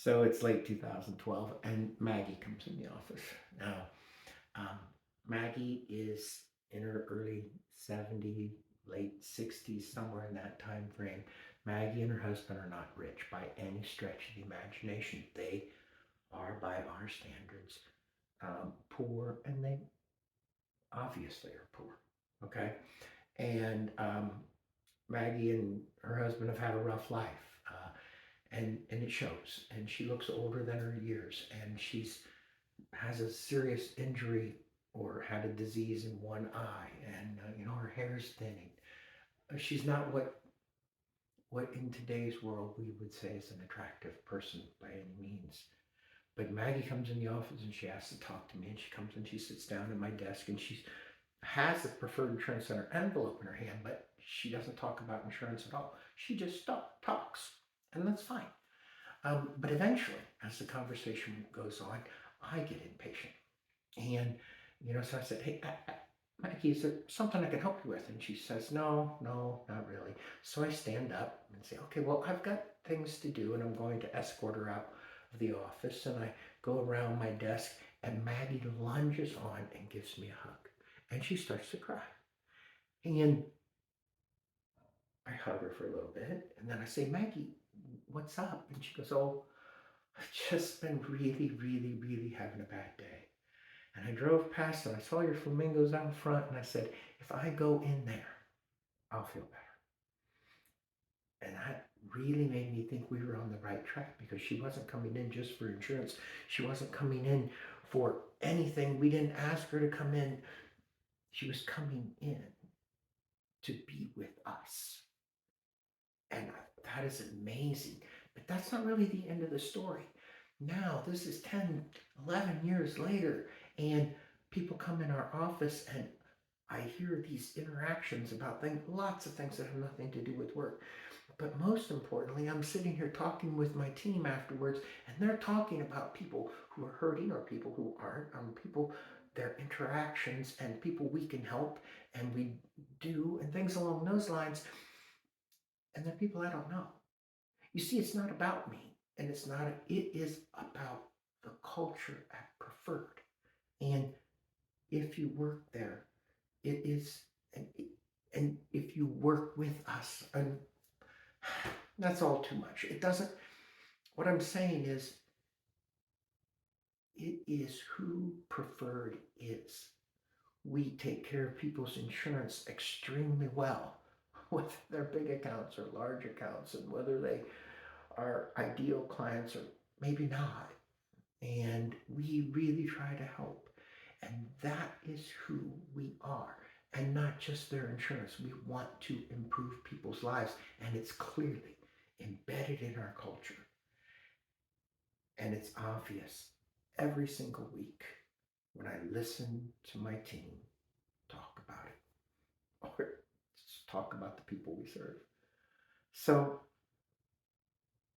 So it's late 2012, and Maggie comes in the office. Now, um, Maggie is in her early 70s, late 60s, somewhere in that time frame. Maggie and her husband are not rich by any stretch of the imagination. They are, by our standards, poor, and they obviously are poor. Okay, and Maggie and her husband have had a rough life. And it shows. And she looks older than her years, and she's has a serious injury or had a disease in one eye, and her hair is thinning. She's not what in today's world we would say is an attractive person by any means. But Maggie comes in the office and she asks to talk to me, and she comes and she sits down at my desk, and she has the preferred insurance center envelope in her hand, but she doesn't talk about insurance at all. She just talks, and that's fine. But eventually, as the conversation goes on, I get impatient. And, so I said, hey, Maggie, is there something I can help you with? And she says, no, not really. So I stand up and say, okay, well, I've got things to do, and I'm going to escort her out of the office. And I go around my desk, and Maggie lunges on and gives me a hug. And she starts to cry. And I hug her for a little bit, and then I say, Maggie, what's up? And she goes, oh, I've just been really, really, really having a bad day. And I drove past and I saw your flamingos out front, and I said, if I go in there, I'll feel better. And that really made me think we were on the right track, because she wasn't coming in just for insurance. She wasn't coming in for anything. We didn't ask her to come in. She was coming in to be with us. And that is amazing. But that's not really the end of the story. Now, this is 10, 11 years later, and people come in our office, and I hear these interactions about things, lots of things that have nothing to do with work. But most importantly, I'm sitting here talking with my team afterwards, and they're talking about people who are hurting or people who aren't, people, their interactions, and people we can help, and we do, and things along those lines. And they're people I don't know. You see, it's not about me, and it is about the culture at Preferred. And if you work there, it is, and if you work with us, and that's all too much. It doesn't, what I'm saying is, it is who Preferred is. We take care of people's insurance extremely well, whether they're big accounts or large accounts, and whether they are ideal clients or maybe not. And we really try to help. And that is who we are. And not just their insurance. We want to improve people's lives. And it's clearly embedded in our culture. And it's obvious every single week when I listen to my team talk about it, or just talk about the people we serve. So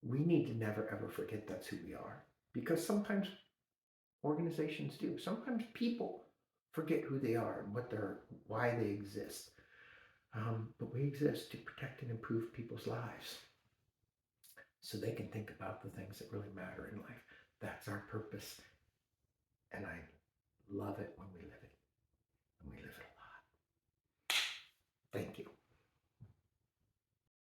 we need to never ever forget that's who we are, because sometimes organizations do. Sometimes people forget who they are and why they exist. But we exist to protect and improve people's lives, so they can think about the things that really matter in life. That's our purpose, and I love it when we live it, and we live it a lot. Thank you.